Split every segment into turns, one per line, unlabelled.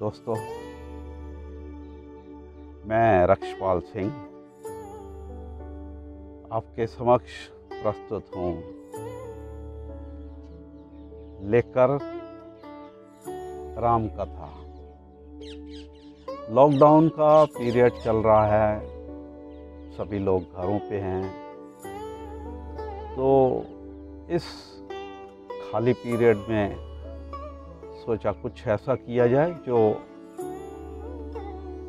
दोस्तों, मैं रक्षपाल सिंह आपके समक्ष प्रस्तुत हूँ लेकर राम कथा। लॉकडाउन का पीरियड चल रहा है, सभी लोग घरों पे हैं, तो इस खाली पीरियड में सोचा कुछ ऐसा किया जाए जो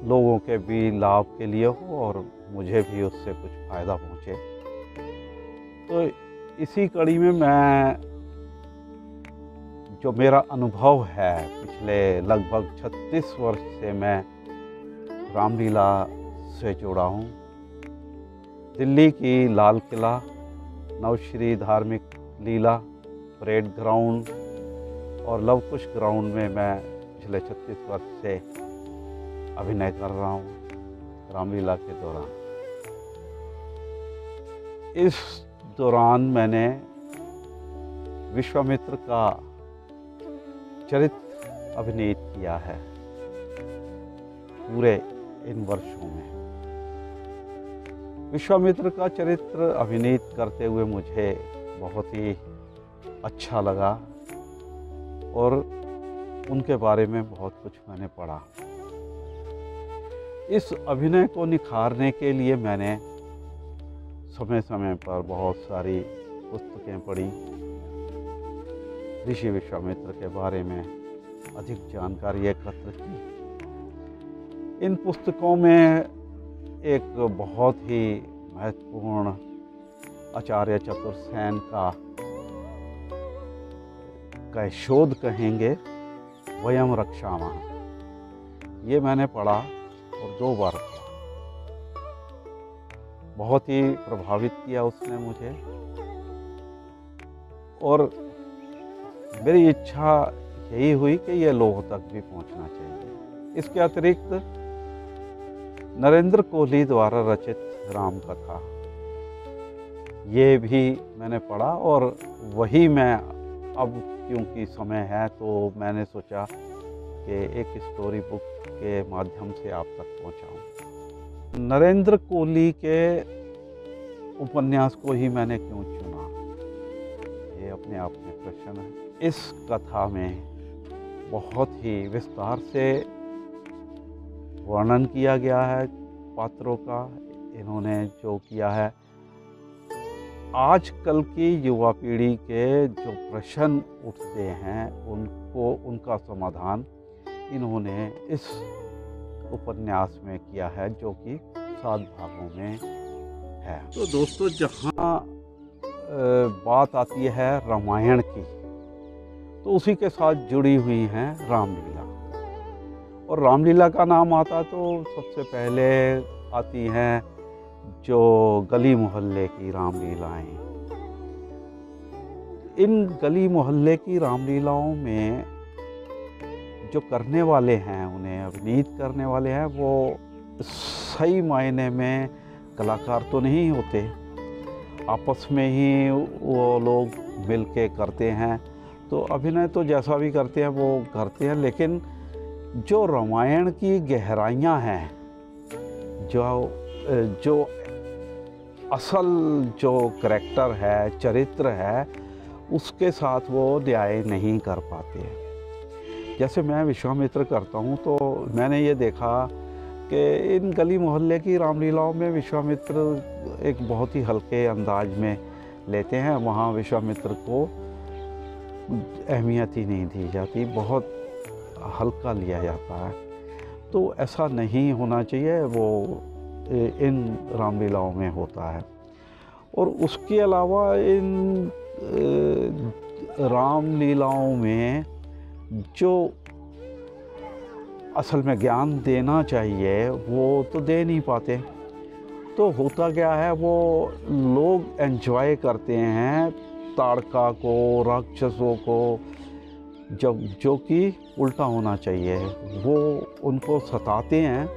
लोगों के भी लाभ के लिए हो और मुझे भी उससे कुछ फ़ायदा पहुँचे। तो इसी कड़ी में मैं जो मेरा अनुभव है, पिछले लगभग 36 वर्ष से मैं रामलीला से जुड़ा हूँ। दिल्ली की लाल किला, नवश्री धार्मिक लीला, परेड ग्राउंड और लव कुश ग्राउंड में मैं पिछले 36 वर्ष से अभिनय कर रहा हूँ रामलीला के दौरान। इस दौरान मैंने विश्वामित्र का चरित्र अभिनीत किया है पूरे इन वर्षों में। विश्वामित्र का चरित्र अभिनीत करते हुए मुझे बहुत ही अच्छा लगा और उनके बारे में बहुत कुछ मैंने पढ़ा। इस अभिनय को निखारने के लिए मैंने समय समय पर बहुत सारी पुस्तकें पढ़ी, ऋषि विश्वामित्र के बारे में अधिक जानकारी एकत्र की। इन पुस्तकों में एक बहुत ही महत्वपूर्ण आचार्य चतुर्सेन का शोध कहेंगे, वयम रक्षामः, ये मैंने पढ़ा और 2 बार पढ़ा। बहुत ही प्रभावित किया उसने मुझे और मेरी इच्छा यही हुई कि ये लोगों तक भी पहुंचना चाहिए। इसके अतिरिक्त नरेंद्र कोहली द्वारा रचित राम कथा, ये भी मैंने पढ़ा और वही मैं अब क्योंकि समय है तो मैंने सोचा कि एक स्टोरी बुक के माध्यम से आप तक पहुंचाऊं। नरेंद्र कोहली के उपन्यास को ही मैंने क्यों चुना, ये अपने आप में प्रश्न है। इस कथा में बहुत ही विस्तार से वर्णन किया गया है पात्रों का। इन्होंने जो किया है, आजकल की युवा पीढ़ी के जो प्रश्न उठते हैं उनका समाधान इन्होंने इस उपन्यास में किया है, जो कि 7 भागों में है। तो दोस्तों, जहाँ बात आती है रामायण की, तो उसी के साथ जुड़ी हुई हैं रामलीला। और रामलीला का नाम आता तो सबसे पहले आती हैं जो गली मोहल्ले की रामलीलाएं। इन गली मोहल्ले की रामलीलाओं में जो करने वाले हैं, उन्हें अभिनीत करने वाले हैं, वो सही मायने में कलाकार तो नहीं होते, आपस में ही वो लोग मिलके करते हैं। तो अभिनय तो जैसा भी करते हैं वो करते हैं, लेकिन जो रामायण की गहराइयाँ हैं, जो असल जो करैक्टर है, चरित्र है, उसके साथ वो न्याय नहीं कर पाते। जैसे मैं विश्वामित्र करता हूँ तो मैंने ये देखा कि इन गली मोहल्ले की रामलीलाओं में विश्वामित्र एक बहुत ही हल्के अंदाज में लेते हैं। वहाँ विश्वामित्र को अहमियत ही नहीं दी जाती, बहुत हल्का लिया जाता है। तो ऐसा नहीं होना चाहिए, वो इन रामलीलाओं में होता है। और उसके अलावा इन रामलीलाओं में जो असल में ज्ञान देना चाहिए वो तो दे नहीं पाते। तो होता क्या है, वो लोग एंजॉय करते हैं ताड़का को, राक्षसों को, जो कि उल्टा होना चाहिए। वो उनको सताते हैं,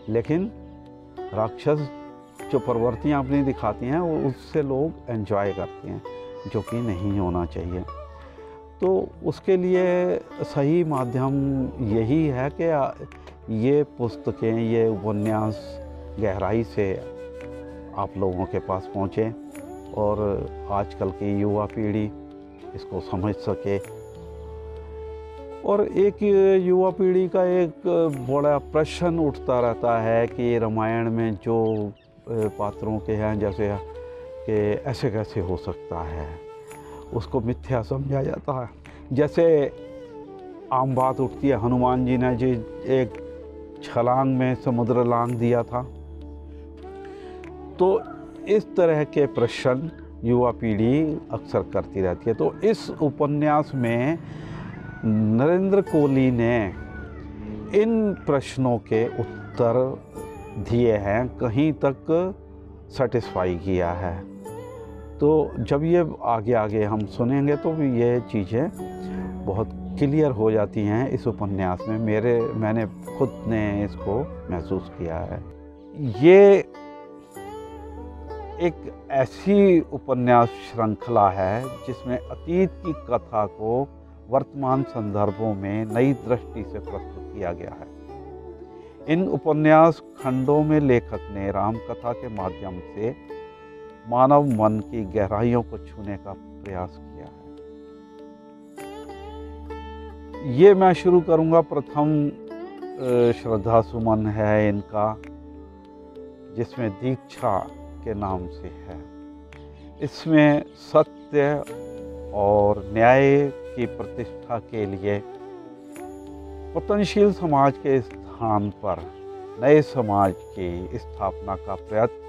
लेकिन राक्षस जो प्रवृत्तियाँ अपनी दिखाती हैं, वो उससे लोग एंजॉय करते हैं, जो कि नहीं होना चाहिए। तो उसके लिए सही माध्यम यही है कि ये पुस्तकें, ये उपन्यास गहराई से आप लोगों के पास पहुँचें और आजकल की युवा पीढ़ी इसको समझ सके। और एक युवा पीढ़ी का एक बड़ा प्रश्न उठता रहता है कि रामायण में जो पात्रों के हैं, जैसे कि ऐसे कैसे हो सकता है, उसको मिथ्या समझा जाता है। जैसे आम बात उठती है, हनुमान जी ने जी एक छलांग में समुद्र लांघ दिया था। तो इस तरह के प्रश्न युवा पीढ़ी अक्सर करती रहती है। तो इस उपन्यास में नरेंद्र कोहली ने इन प्रश्नों के उत्तर दिए हैं, कहीं तक सेटिस्फाई किया है। तो जब ये आगे आगे हम सुनेंगे तो ये चीज़ें बहुत क्लियर हो जाती हैं इस उपन्यास में। मैंने खुद ने इसको महसूस किया है। ये एक ऐसी उपन्यास श्रृंखला है जिसमें अतीत की कथा को वर्तमान संदर्भों में नई दृष्टि से प्रस्तुत किया गया है। इन उपन्यास खंडों में लेखक ने राम कथा के माध्यम से मानव मन की गहराइयों को छूने का प्रयास किया है। ये मैं शुरू करूंगा, प्रथम श्रद्धा सुमन है इनका, जिसमें दीक्षा के नाम से है। इसमें सत्य और न्याय की प्रतिष्ठा के लिए पतनशील समाज के स्थान पर नए समाज की स्थापना का प्रयत्न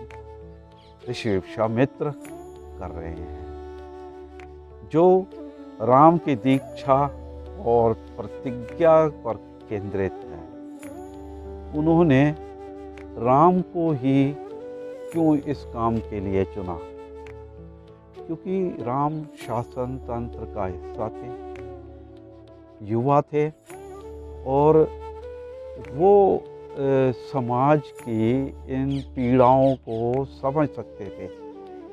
ऋषि विश्वामित्र कर रहे हैं, जो राम की दीक्षा और प्रतिज्ञा पर केंद्रित है। उन्होंने राम को ही क्यों इस काम के लिए चुना? क्योंकि राम शासन तंत्र का हिस्सा थे, युवा थे और वो समाज की इन पीड़ाओं को समझ सकते थे।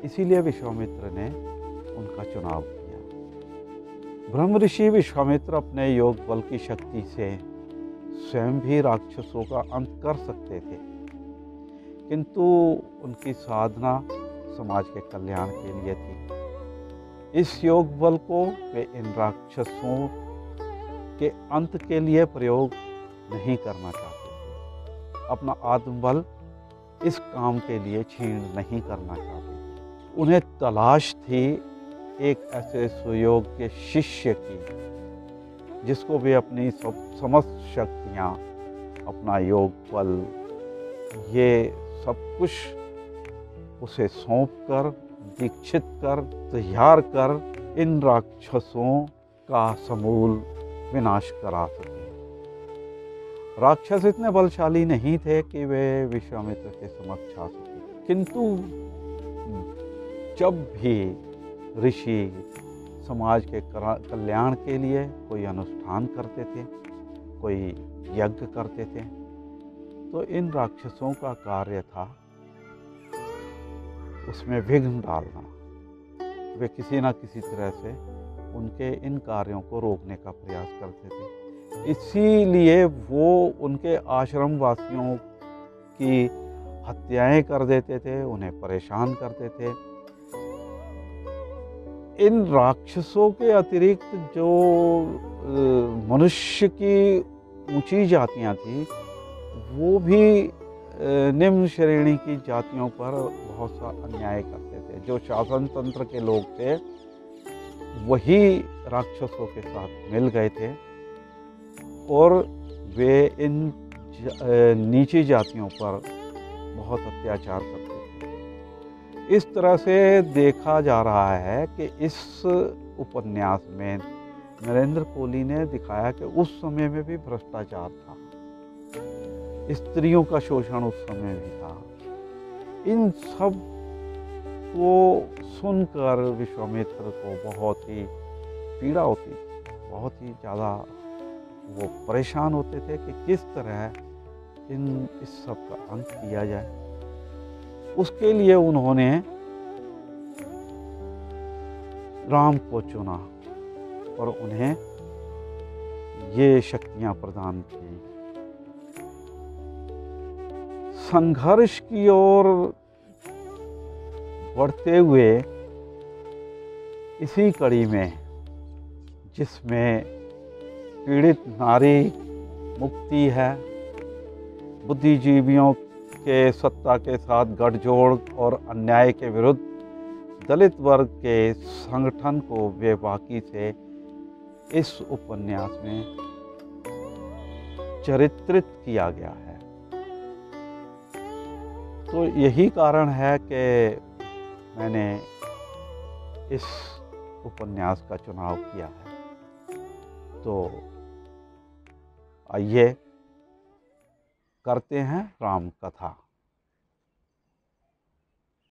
इसीलिए विश्वामित्र ने उनका चुनाव किया। ब्रह्म ऋषि विश्वामित्र अपने योग बल की शक्ति से स्वयं भी राक्षसों का अंत कर सकते थे, किंतु उनकी साधना समाज के कल्याण के लिए थी। इस योग बल को वे इन राक्षसों के अंत के लिए प्रयोग नहीं करना चाहते थे। अपना आत्मबल इस काम के लिए छीन नहीं करना चाहते थे। उन्हें तलाश थी एक ऐसे सुयोग्य शिष्य की, जिसको वे अपनी समस्त शक्तियाँ, अपना योग बल, ये सब कुछ उसे सौंप कर, दीक्षित कर, तैयार कर इन राक्षसों का समूल विनाश करा सके। राक्षस इतने बलशाली नहीं थे कि वे विश्वामित्र के समक्ष आ सके, किंतु जब भी ऋषि समाज के कल्याण के लिए कोई अनुष्ठान करते थे, कोई यज्ञ करते थे, तो इन राक्षसों का कार्य था उसमें विघ्न डालना। वे किसी न किसी तरह से उनके इन कार्यों को रोकने का प्रयास करते थे। इसीलिए वो उनके आश्रम वासियों की हत्याएं कर देते थे, उन्हें परेशान करते थे। इन राक्षसों के अतिरिक्त जो मनुष्य की ऊंची जातियां थी, वो भी निम्न श्रेणी की जातियों पर बहुत सा अन्याय करते थे। जो शासन तंत्र के लोग थे, वही राक्षसों के साथ मिल गए थे और वे इन नीची जातियों पर बहुत अत्याचार करते थे। इस तरह से देखा जा रहा है कि इस उपन्यास में नरेंद्र कोहली ने दिखाया कि उस समय में भी भ्रष्टाचार था, स्त्रियों का शोषण उस समय भी था। इन सब को सुनकर विश्वामित्र को बहुत ही पीड़ा होती, बहुत ही ज़्यादा वो परेशान होते थे कि किस तरह इस सब का अंत किया जाए। उसके लिए उन्होंने राम को चुना। और उन्हें ये शक्तियां प्रदान की। संघर्ष की ओर बढ़ते हुए इसी कड़ी में, जिसमें पीड़ित नारी मुक्ति है, बुद्धिजीवियों के सत्ता के साथ गठजोड़ और अन्याय के विरुद्ध दलित वर्ग के संगठन को बेबाकी से इस उपन्यास में चित्रित किया गया है। तो यही कारण है कि मैंने इस उपन्यास का चुनाव किया है। तो आइए करते हैं राम कथा।